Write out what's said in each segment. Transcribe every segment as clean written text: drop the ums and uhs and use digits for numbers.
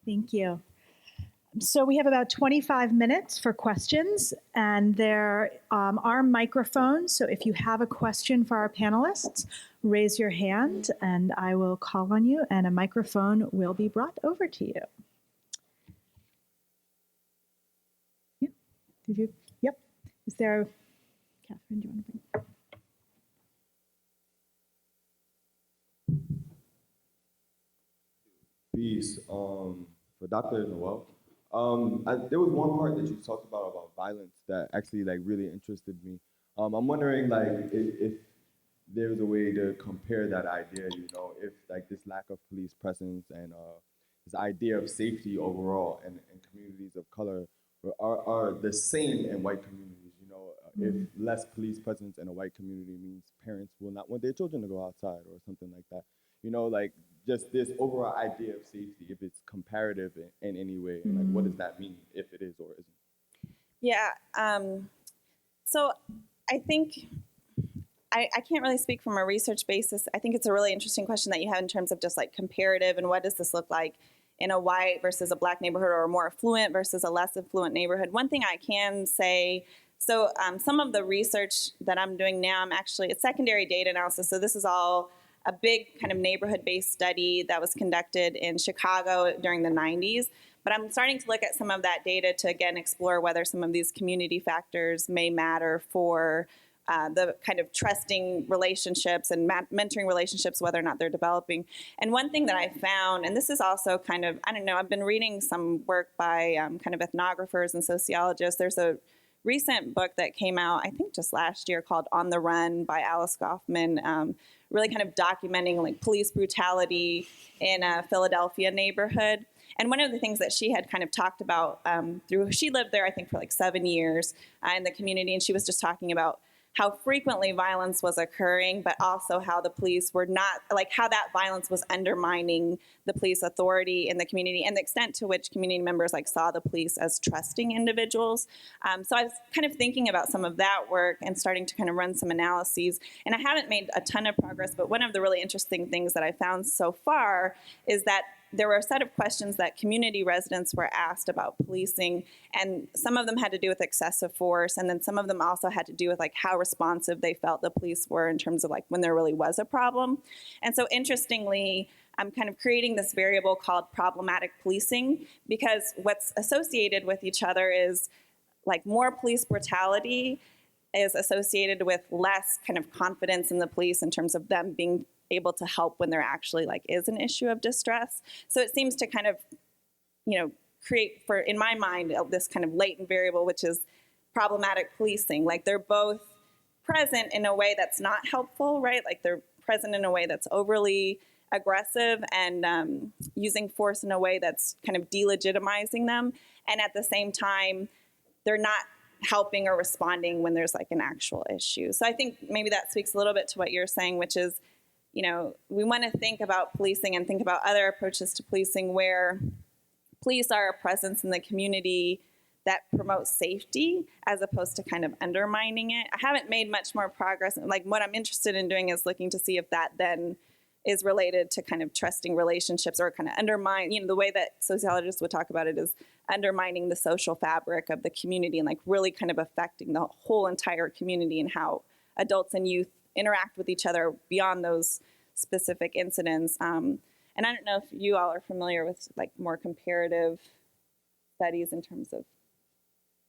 Thank you. So we have about 25 minutes for questions, and there are microphones. So if you have a question for our panelists, raise your hand and I will call on you and a microphone will be brought over to you. Yeah. Did you? Yep. Is there, Catherine, do you want to bring? Peace. For Dr. Noelle. There was one part that you talked about violence that actually like really interested me. I'm wondering like if there's a way to compare that idea, you know, if like this lack of police presence and this idea of safety overall in communities of color are the same in white communities, you know, if less police presence in a white community means parents will not want their children to go outside or something like that. You know, like just this overall idea of safety, if it's comparative in any way, and like what does that mean if it is or isn't? Yeah, so I think I can't really speak from a research basis. I think it's a really interesting question that you have in terms of just like comparative and what does this look like in a white versus a black neighborhood or a more affluent versus a less affluent neighborhood. One thing I can say, so some of the research that I'm doing now, it's secondary data analysis. So this is all a big kind of neighborhood-based study that was conducted in Chicago during the 90s. But I'm starting to look at some of that data to, again, explore whether some of these community factors may matter for the kind of trusting relationships and mentoring relationships, whether or not they're developing. And one thing that I found, and this is also kind of, I don't know, I've been reading some work by kind of ethnographers and sociologists. There's a recent book that came out, I think just last year, called On the Run by Alice Goffman, really kind of documenting like police brutality in a Philadelphia neighborhood. And one of the things that she had kind of talked about she lived there, I think, for like 7 years in the community, and she was just talking about how frequently violence was occurring, but also how the police were not, like how that violence was undermining the police authority in the community and the extent to which community members like saw the police as trusting individuals. So I was kind of thinking about some of that work and starting to kind of run some analyses. And I haven't made a ton of progress, but one of the really interesting things that I found so far is that there were a set of questions that community residents were asked about policing, and some of them had to do with excessive force, and then some of them also had to do with like how responsive they felt the police were in terms of like when there really was a problem. And so interestingly, I'm kind of creating this variable called problematic policing, because what's associated with each other is like more police brutality is associated with less kind of confidence in the police in terms of them being able to help when there actually like is an issue of distress. So it seems to kind of, you know, create for, in my mind, this kind of latent variable, which is problematic policing. Like they're both present in a way that's not helpful, right? Like they're present in a way that's overly aggressive and using force in a way that's kind of delegitimizing them. And at the same time, they're not helping or responding when there's like an actual issue. So I think maybe that speaks a little bit to what you're saying, which is, you know, we want to think about policing and think about other approaches to policing where police are a presence in the community that promotes safety as opposed to kind of undermining it. I haven't made much more progress. Like what I'm interested in doing is looking to see if that then is related to kind of trusting relationships or kind of undermine, you know, the way that sociologists would talk about it is undermining the social fabric of the community and like really kind of affecting the whole entire community and how adults and youth interact with each other beyond those specific incidents. And I don't know if you all are familiar with like more comparative studies in terms of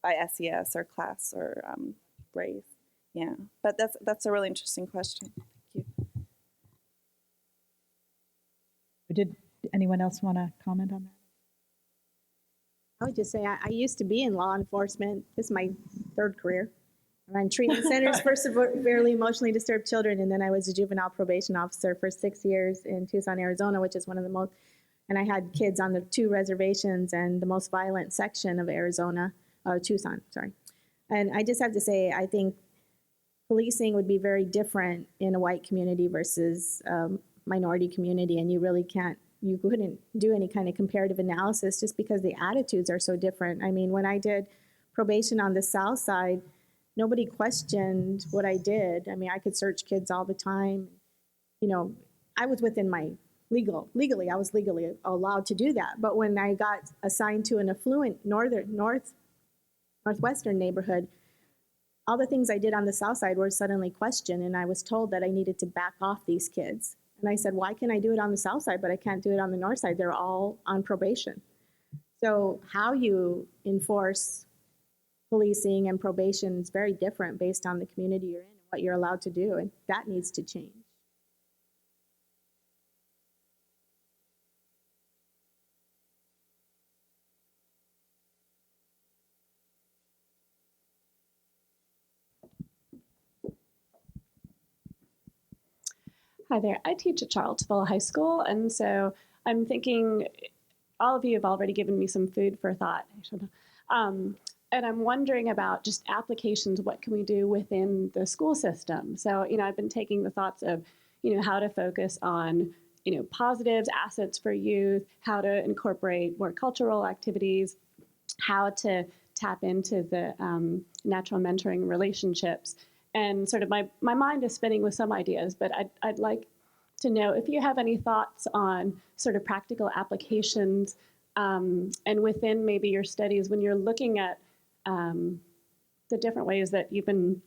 by SES or class or race. Yeah, but that's a really interesting question. Thank you. Did anyone else want to comment on that? I would just say I used to be in law enforcement. This is my third career. I ran treatment centers for severely emotionally disturbed children, and then I was a juvenile probation officer for 6 years in Tucson, Arizona, which is one of the most, and I had kids on the 2 reservations and the most violent section of Arizona, Tucson, sorry. And I just have to say, I think policing would be very different in a white community versus minority community, and you really can't, you couldn't do any kind of comparative analysis just because the attitudes are so different. I mean, when I did probation on the South Side, nobody questioned what I did. I mean, I could search kids all the time. You know, I was within my legally, I was legally allowed to do that. But when I got assigned to an affluent northwestern neighborhood, all the things I did on the south side were suddenly questioned, and I was told that I needed to back off these kids. And I said, why can I do it on the south side, but I can't do it on the north side? They're all on probation. So how you enforce policing and probation is very different based on the community you're in and what you're allowed to do, and that needs to change. Hi there. I teach at Charlottesville High School, and so I'm thinking all of you have already given me some food for thought. And I'm wondering about just applications. What can we do within the school system? So, I've been taking the thoughts of, how to focus on, positives, assets for youth, how to incorporate more cultural activities, how to tap into the natural mentoring relationships. And sort of my mind is spinning with some ideas, but I'd like to know if you have any thoughts on sort of practical applications and within maybe your studies when you're looking at the different ways that you've been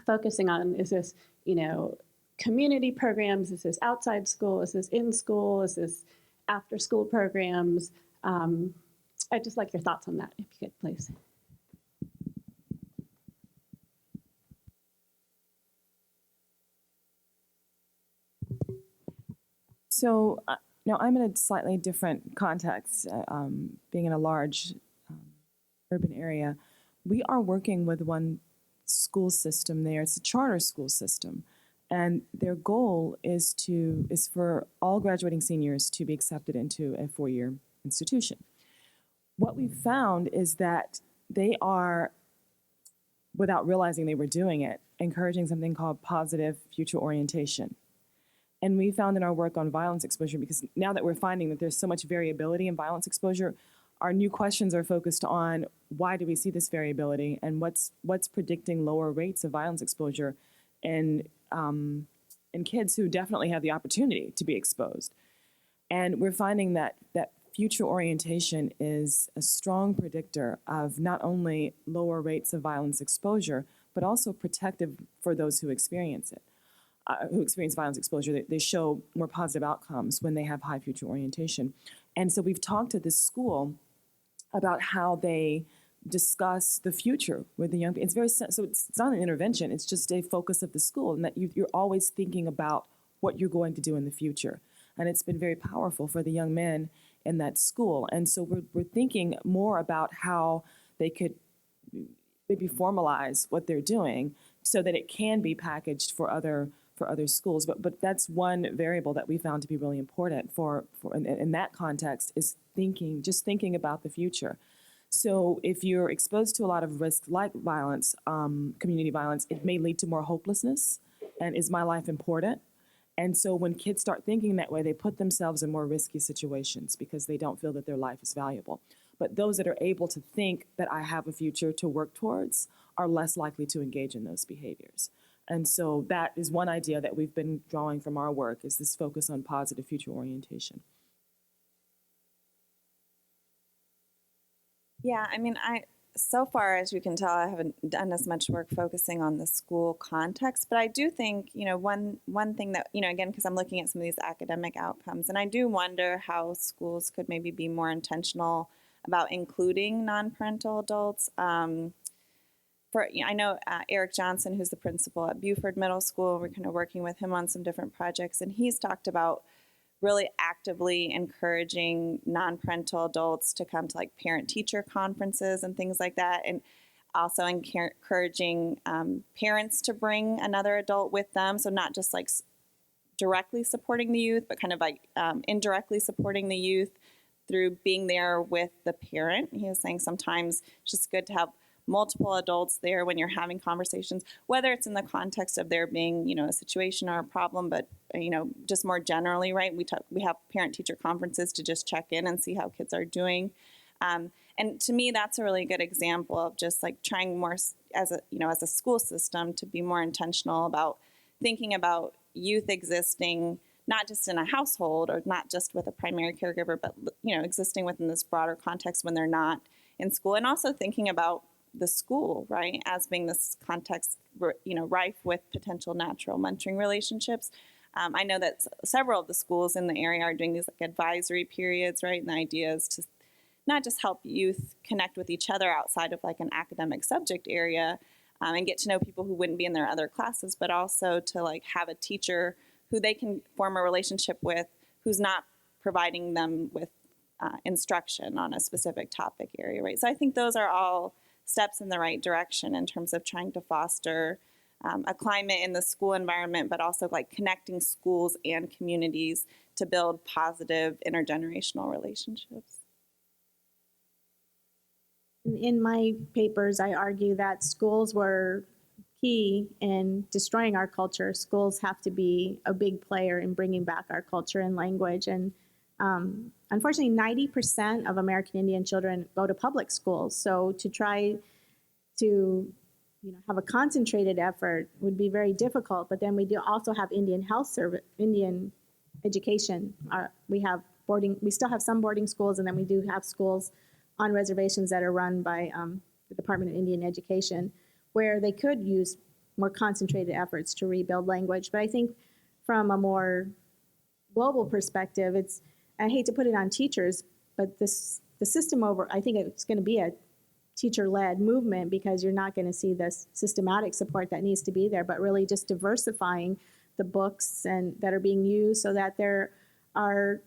focusing on. Is this, community programs? Is this outside school? Is this in school? Is this after school programs? I'd just like your thoughts on that, if you could, please. So now I'm in a slightly different context, being in a large urban area. We are working with one school system there. It's a charter school system, and their goal is for all graduating seniors to be accepted into a four-year institution. What we found is that they are, without realizing they were doing it, encouraging something called positive future orientation. And we found in our work on violence exposure, because now that we're finding that there's so much variability in violence exposure, our new questions are focused on why do we see this variability and what's predicting lower rates of violence exposure in kids who definitely have the opportunity to be exposed. And we're finding that future orientation is a strong predictor of not only lower rates of violence exposure, but also protective for those who experience it. Who experience violence exposure, they show more positive outcomes when they have high future orientation. And so we've talked to this school about how they discuss the future with the young people. It's very, so it's not an intervention, it's just a focus of the school, and that you're always thinking about what you're going to do in the future. And it's been very powerful for the young men in that school. And so we're thinking more about how they could maybe formalize what they're doing so that it can be packaged for other schools. But that's one variable that we found to be really important for in that context, is just thinking about the future. So if you're exposed to a lot of risk like violence, community violence, it may lead to more hopelessness. And is my life important? And so when kids start thinking that way, they put themselves in more risky situations because they don't feel that their life is valuable. But those that are able to think that I have a future to work towards are less likely to engage in those behaviors. And so that is one idea that we've been drawing from our work, is this focus on positive future orientation. Yeah, I mean, so far, as you can tell, I haven't done as much work focusing on the school context, but I do think, one thing that, again, because I'm looking at some of these academic outcomes, and I do wonder how schools could maybe be more intentional about including non-parental adults. I know Eric Johnson, who's the principal at Buford Middle School, we're kind of working with him on some different projects, and he's talked about really actively encouraging non-parental adults to come to like parent-teacher conferences and things like that, and also encouraging parents to bring another adult with them, so not just like directly supporting the youth, but kind of like indirectly supporting the youth through being there with the parent. He was saying sometimes it's just good to have multiple adults there when you're having conversations, whether it's in the context of there being, a situation or a problem, but, just more generally, right? We have parent-teacher conferences to just check in and see how kids are doing. And to me, that's a really good example of just like trying more as a school system to be more intentional about thinking about youth existing not just in a household or not just with a primary caregiver, but existing within this broader context when they're not in school, and also thinking about the school, right, as being this context, rife with potential natural mentoring relationships. I know that several of the schools in the area are doing these like advisory periods, right, and the idea is to not just help youth connect with each other outside of like an academic subject area, and get to know people who wouldn't be in their other classes, but also to like have a teacher who they can form a relationship with, who's not providing them with instruction on a specific topic area, right? So I think those are all steps in the right direction in terms of trying to foster a climate in the school environment, but also like connecting schools and communities to build positive intergenerational relationships. In my papers, I argue that schools were key in destroying our culture. Schools have to be a big player in bringing back our culture and language. And unfortunately, 90% of American Indian children go to public schools. So to try to have a concentrated effort would be very difficult. But then we do also have Indian health service, Indian education. We still have some boarding schools, and then we do have schools on reservations that are run by the Department of Indian Education, where they could use more concentrated efforts to rebuild language. But I think from a more global perspective, I hate to put it on teachers, but the system I think it's going to be a teacher-led movement, because you're not going to see this systematic support that needs to be there, but really just diversifying the books that are being used so that there are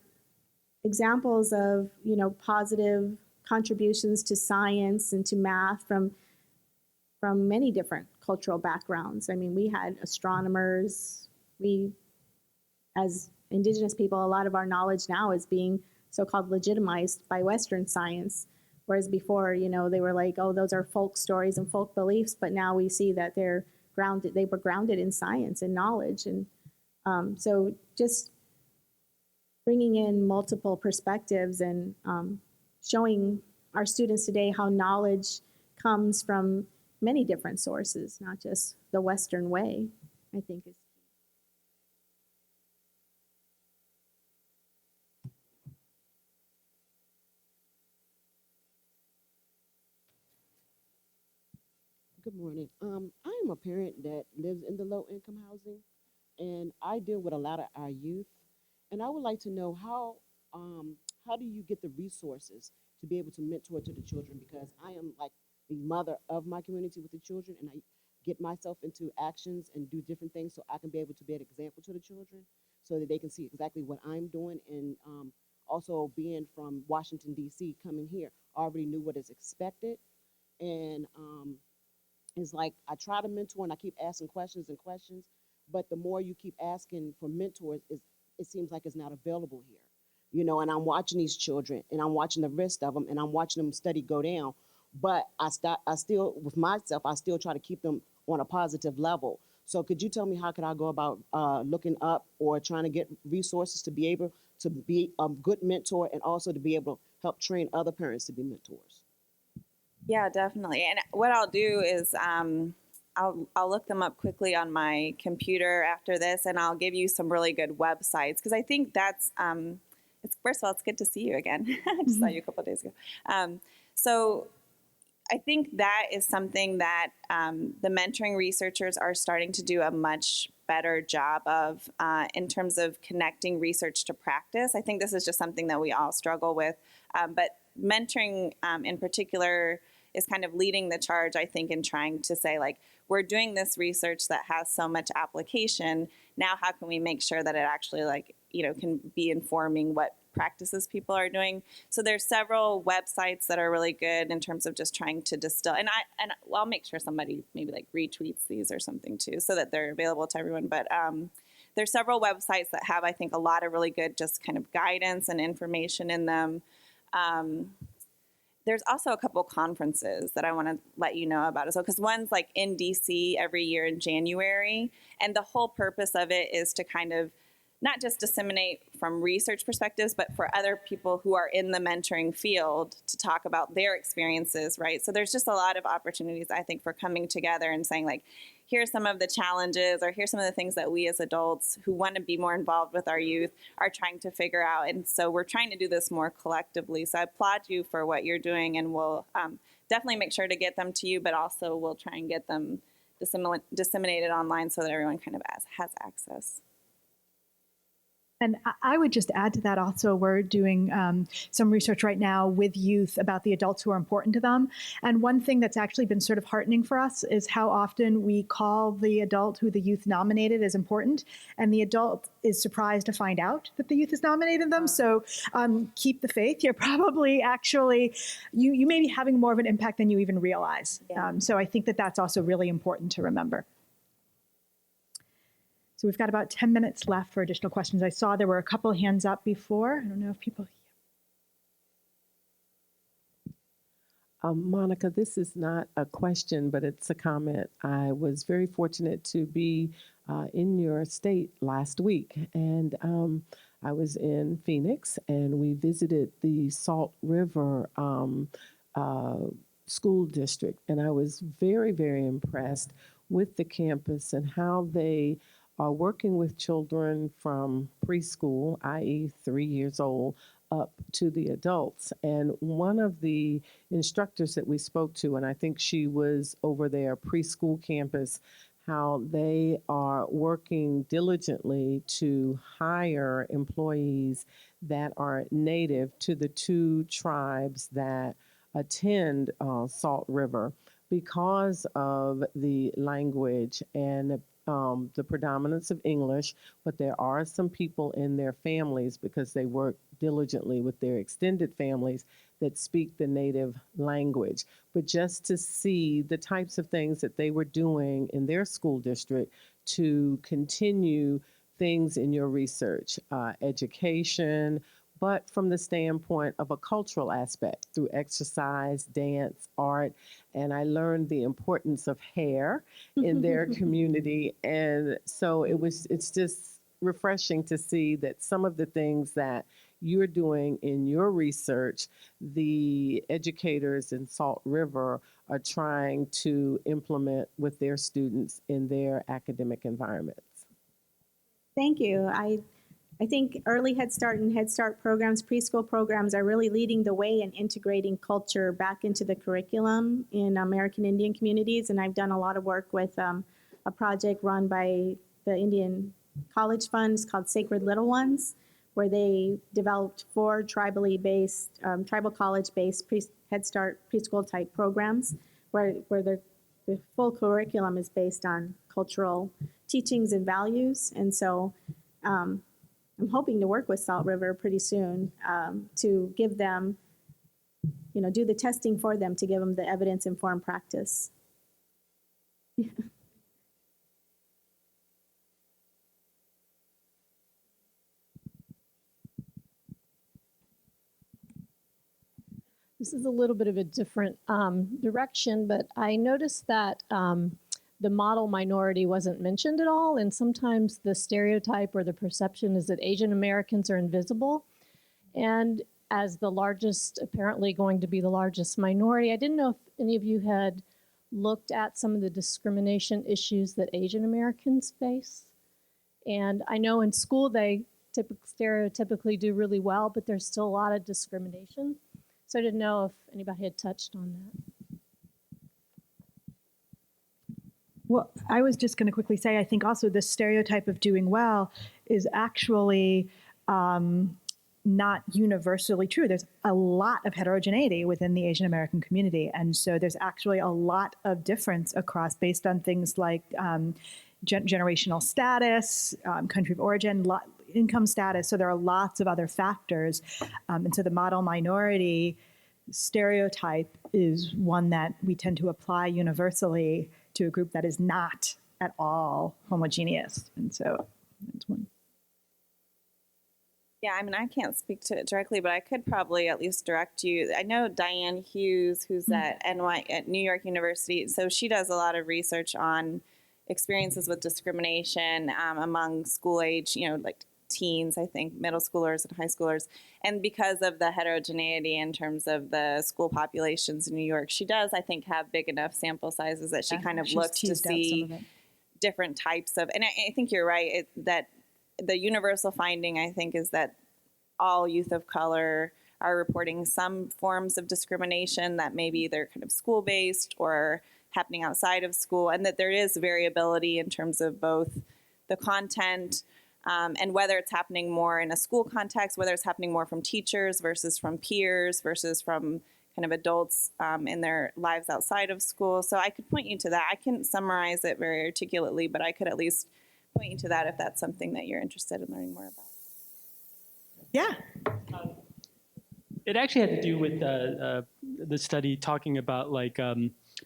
examples of, positive contributions to science and to math from many different cultural backgrounds. I mean, we had astronomers. As Indigenous people, a lot of our knowledge now is being so-called legitimized by Western science, whereas before, they were like, oh, those are folk stories and folk beliefs, but now we see that they were grounded in science and knowledge. And so just bringing in multiple perspectives and showing our students today how knowledge comes from many different sources, not just the Western way, I think is key. Good morning. I am a parent that lives in the low-income housing, and I deal with a lot of our youth. And I would like to know how do you get the resources to be able to mentor to the children? Because I am like the mother of my community with the children, and I get myself into actions and do different things so I can be able to be an example to the children, so that they can see exactly what I'm doing. And also being from Washington, D.C., coming here, I already knew what is expected. And it's like I try to mentor and I keep asking questions and questions, but the more you keep asking for mentors, it seems like it's not available here. And I'm watching these children and I'm watching the rest of them and I'm watching them study go down. But I still, with myself, I still try to keep them on a positive level. So could you tell me how could I go about looking up or trying to get resources to be able to be a good mentor and also to be able to help train other parents to be mentors? Yeah, definitely. And what I'll do is I'll look them up quickly on my computer after this, and I'll give you some really good websites, because I think that's first of all, it's good to see you again. I just saw you a couple of days ago. So I think that is something that the mentoring researchers are starting to do a much better job of in terms of connecting research to practice. I think this is just something that we all struggle with, but mentoring in particular is kind of leading the charge, I think, in trying to say, like, we're doing this research that has so much application. Now, how can we make sure that it actually, like, can be informing what practices people are doing? So there's several websites that are really good in terms of just trying to distill. And I'll make sure somebody maybe like retweets these or something too, so that they're available to everyone. But there's several websites that have, I think, a lot of really good just kind of guidance and information in them. There's also a couple conferences that I want to let you know about as well, because one's like in DC every year in January, and the whole purpose of it is to kind of not just disseminate from research perspectives, but for other people who are in the mentoring field to talk about their experiences, right? So there's just a lot of opportunities, I think, for coming together and saying, like, here's some of the challenges, or here's some of the things that we as adults who want to be more involved with our youth are trying to figure out. And so we're trying to do this more collectively. So I applaud you for what you're doing, and we'll definitely make sure to get them to you, but also we'll try and get them disseminated online so that everyone kind of has access. And I would just add to that also, we're doing some research right now with youth about the adults who are important to them. And one thing that's actually been sort of heartening for us is how often we call the adult who the youth nominated as important, and the adult is surprised to find out that the youth has nominated them. So keep the faith. You're probably actually, you may be having more of an impact than you even realize. Yeah. So I think that that's also really important to remember. So we've got about 10 minutes left for additional questions. I saw there were a couple of hands up before. I don't know if people... Monica, this is not a question, but it's a comment. I was very fortunate to be in your state last week, and I was in Phoenix, and we visited the Salt River school district, and I was very, very impressed with the campus and how they are working with children from preschool, i.e. 3 years old, up to the adults. And one of the instructors that we spoke to, and I think she was over their preschool campus, how they are working diligently to hire employees that are native to the 2 tribes that attend Salt River because of the language and the predominance of English, but there are some people in their families, because they work diligently with their extended families, that speak the native language. But just to see the types of things that they were doing in their school district to continue things in your research, education, but from the standpoint of a cultural aspect through exercise, dance, art. And I learned the importance of hair in their community. And so it's just refreshing to see that some of the things that you're doing in your research, the educators in Salt River are trying to implement with their students in their academic environments. Thank you. I think early Head Start and Head Start programs, preschool programs, are really leading the way in integrating culture back into the curriculum in American Indian communities. And I've done a lot of work with a project run by the Indian College Funds called Sacred Little Ones, where they developed 4 tribally based, tribal college-based Head Start preschool type programs, where the full curriculum is based on cultural teachings and values. And so I'm hoping to work with Salt River pretty soon to give them, do the testing for them to give them the evidence-informed practice. This is a little bit of a different direction, but I noticed that the model minority wasn't mentioned at all, and sometimes the stereotype or the perception is that Asian Americans are invisible. And as the largest, apparently going to be the largest minority, I didn't know if any of you had looked at some of the discrimination issues that Asian Americans face. And I know in school they stereotypically do really well, but there's still a lot of discrimination. So I didn't know if anybody had touched on that. Well, I was just going to quickly say, I think also the stereotype of doing well is actually not universally true. There's a lot of heterogeneity within the Asian American community. And so there's actually a lot of difference across based on things like generational status, country of origin, income status. So there are lots of other factors. And so the model minority stereotype is one that we tend to apply universally to a group that is not at all homogeneous. And so that's one. Yeah, I mean, I can't speak to it directly, but I could probably at least direct you. I know Diane Hughes, who's at New York University, so she does a lot of research on experiences with discrimination among school age, like teens, I think, middle schoolers and high schoolers. And because of the heterogeneity in terms of the school populations in New York, she does, I think, have big enough sample sizes that she kind of She's looks to teased out some see of it. different types of, and I think you're right, that the universal finding, I think, is that all youth of color are reporting some forms of discrimination that maybe they're kind of school-based or happening outside of school, and that there is variability in terms of both the content and whether it's happening more in a school context, whether it's happening more from teachers versus from peers versus from kind of adults in their lives outside of school. So I could point you to that. I couldn't summarize it very articulately, but I could at least point you to that if that's something that you're interested in learning more about. Yeah. It actually had to do with the study talking about like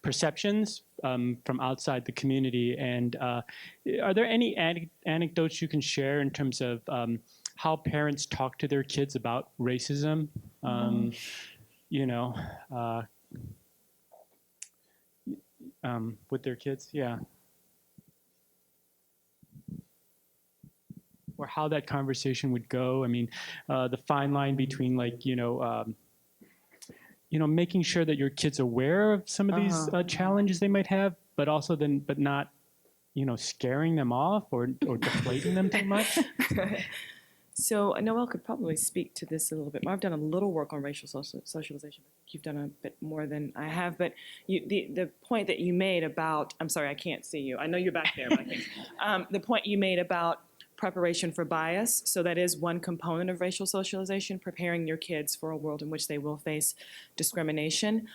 perceptions from outside the community. And are there any anecdotes you can share in terms of how parents talk to their kids about racism? You know, with their kids, yeah. Or how that conversation would go. I mean, the fine line between like, making sure that your kid's aware of some of these challenges they might have, but also but not, scaring them off or deflating them too much. So Noelle could probably speak to this a little bit more. I've done a little work on racial socialization. I think you've done a bit more than I have. But the point that you made about, I'm sorry, I can't see you. I know you're back there, but I can't. The point you made about preparation for bias. So that is one component of racial socialization, preparing your kids for a world in which they will face discrimination.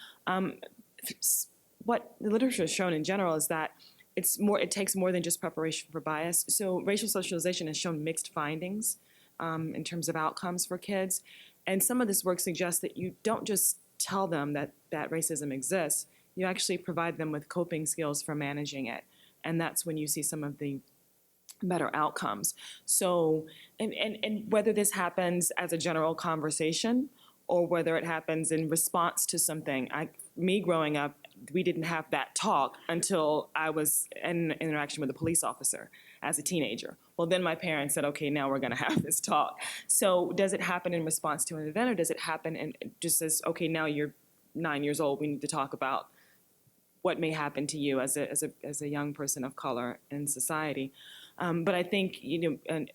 What the literature has shown in general is that it takes more than just preparation for bias. So racial socialization has shown mixed findings in terms of outcomes for kids. And some of this work suggests that you don't just tell them that racism exists, you actually provide them with coping skills for managing it. And that's when you see some of the better outcomes. So, and whether this happens as a general conversation or whether it happens in response to something. Me growing up, we didn't have that talk until I was in an interaction with a police officer as a teenager. Well, then my parents said, okay, now we're gonna have this talk. So does it happen in response to an event, or does it happen and just as, okay, now you're 9 years old, we need to talk about what may happen to you as a young person of color in society. But I think, and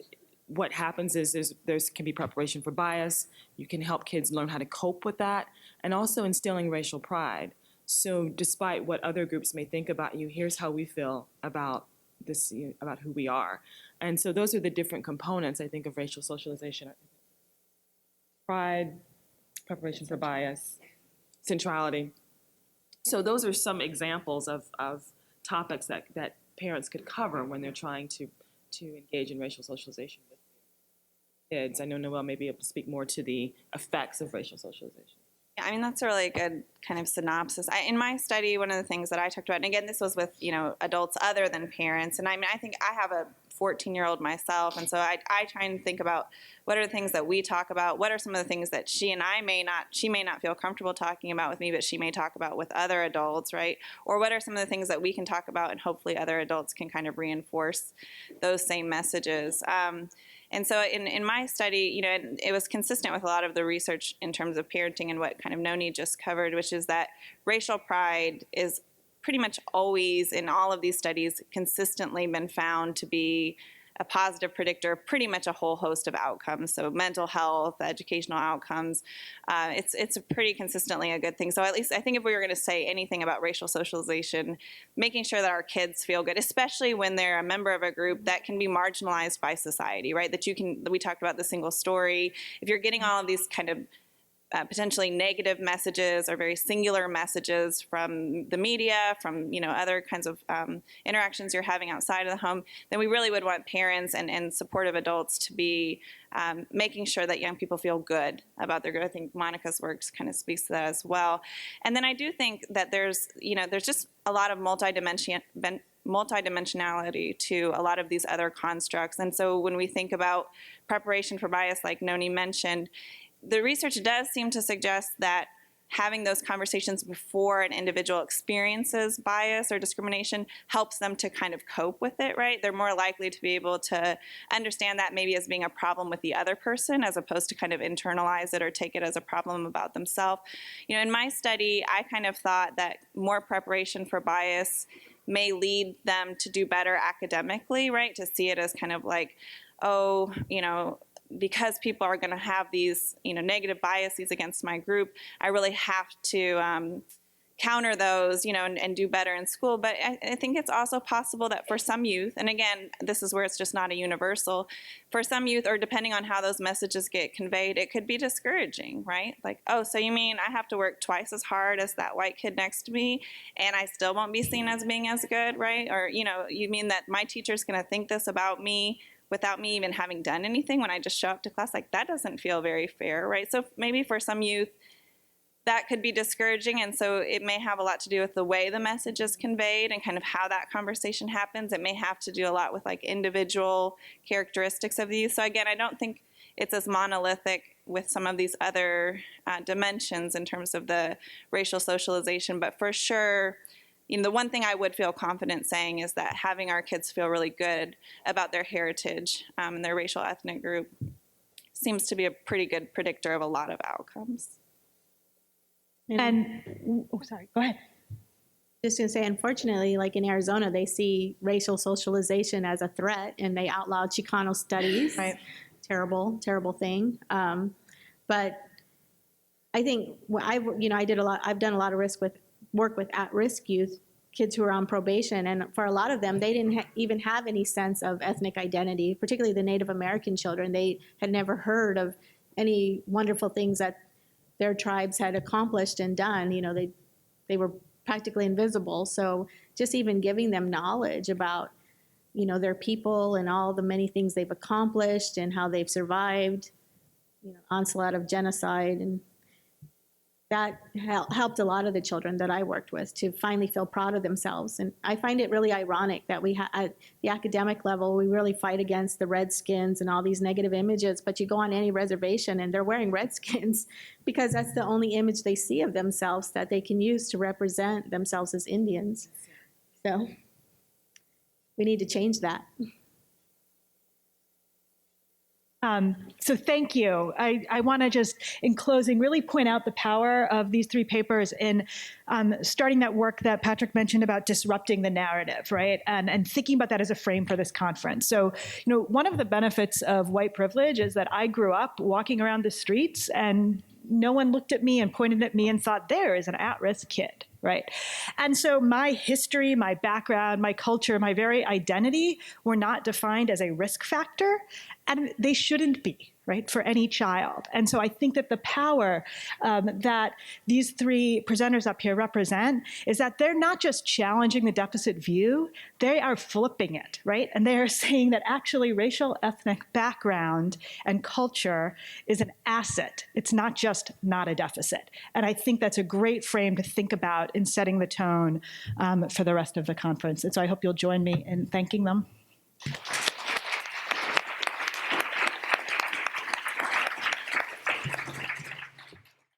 what happens is there can be preparation for bias. You can help kids learn how to cope with that, and also instilling racial pride. So despite what other groups may think about you, here's how we feel about this, about who we are. And so those are the different components, I think, of racial socialization. Pride, preparation for bias, centrality. So those are some examples of topics that parents could cover when they're trying to engage in racial socialization with kids. I know Noelle may be able to speak more to the effects of racial socialization. Yeah, I mean, that's a really good kind of synopsis. In my study, one of the things that I talked about, and again, this was with, adults other than parents, and I mean, I think I have a 14-year-old myself, and so I try and think about what are the things that we talk about, what are some of the things that she may not feel comfortable talking about with me, but she may talk about with other adults, right? Or what are some of the things that we can talk about and hopefully other adults can kind of reinforce those same messages. And so in my study, it was consistent with a lot of the research in terms of parenting and what kind of Noni just covered, which is that racial pride is pretty much always, in all of these studies, consistently been found to be a positive predictor of pretty much a whole host of outcomes. So mental health, educational outcomes, it's pretty consistently a good thing. So at least I think if we were going to say anything about racial socialization, making sure that our kids feel good, especially when they're a member of a group that can be marginalized by society, right? We talked about the single story. If you're getting all of these kind of potentially negative messages or very singular messages from the media, from other kinds of interactions you're having outside of the home, then we really would want parents and supportive adults to be making sure that young people feel good about their growth. I think Monica's work kind of speaks to that as well. And then I do think that there's just a lot of multidimensionality to a lot of these other constructs. And so when we think about preparation for bias, like Noni mentioned, the research does seem to suggest that having those conversations before an individual experiences bias or discrimination helps them to kind of cope with it, right? They're more likely to be able to understand that maybe as being a problem with the other person as opposed to kind of internalize it or take it as a problem about themselves. You know, in my study, I kind of thought that more preparation for bias may lead them to do better academically, right? To see it as kind of like, oh, you know, because people are going to have these, you know, negative biases against my group, I really have to counter those, you know, and do better in school. But I think it's also possible that for some youth, and again, this is where it's just not a universal, for some youth, or depending on how those messages get conveyed, it could be discouraging, right? Like, oh, so you mean I have to work twice as hard as that white kid next to me and I still won't be seen as being as good, right? Or, you know, you mean that my teacher's going to think this about me without me even having done anything when I just show up to class? Like, that doesn't feel very fair, right? So maybe for some youth, that could be discouraging, and so it may have a lot to do with the way the message is conveyed and kind of how that conversation happens. It may have to do a lot with like individual characteristics of the youth. So again, I don't think it's as monolithic with some of these other dimensions in terms of the racial socialization, but for sure, you know, the one thing I would feel confident saying is that having our kids feel really good about their heritage and their racial ethnic group seems to be a pretty good predictor of a lot of outcomes. And, oh, sorry, go ahead. Just going to say, unfortunately, like in Arizona, they see racial socialization as a threat, and they outlawed Chicano studies. Right. Terrible, terrible thing. But I think I've done a lot of work with at-risk youth, kids who are on probation, and for a lot of them, they didn't even have any sense of ethnic identity, particularly the Native American children. They had never heard of any wonderful things that their tribes had accomplished and done. You know, they were practically invisible. So just even giving them knowledge about, you know, their people and all the many things they've accomplished and how they've survived, you know, onslaught of genocide, and that helped a lot of the children that I worked with to finally feel proud of themselves. And I find it really ironic that we at the academic level, we really fight against the Redskins and all these negative images, but you go on any reservation and they're wearing Redskins because that's the only image they see of themselves that they can use to represent themselves as Indians. So we need to change that. So thank you. I want to just, in closing, really point out the power of these three papers in starting that work that Patrick mentioned about disrupting the narrative, right? And thinking about that as a frame for this conference. So, you know, one of the benefits of white privilege is that I grew up walking around the streets and no one looked at me and pointed at me and thought, there is an at-risk kid, right? And so my history, my background, my culture, my very identity were not defined as a risk factor, and they shouldn't be, right, for any child. And so I think that the power that these three presenters up here represent is that they're not just challenging the deficit view, they are flipping it, right? And they are saying that actually racial ethnic background and culture is an asset. It's not just not a deficit. And I think that's a great frame to think about in setting the tone for the rest of the conference. And so I hope you'll join me in thanking them.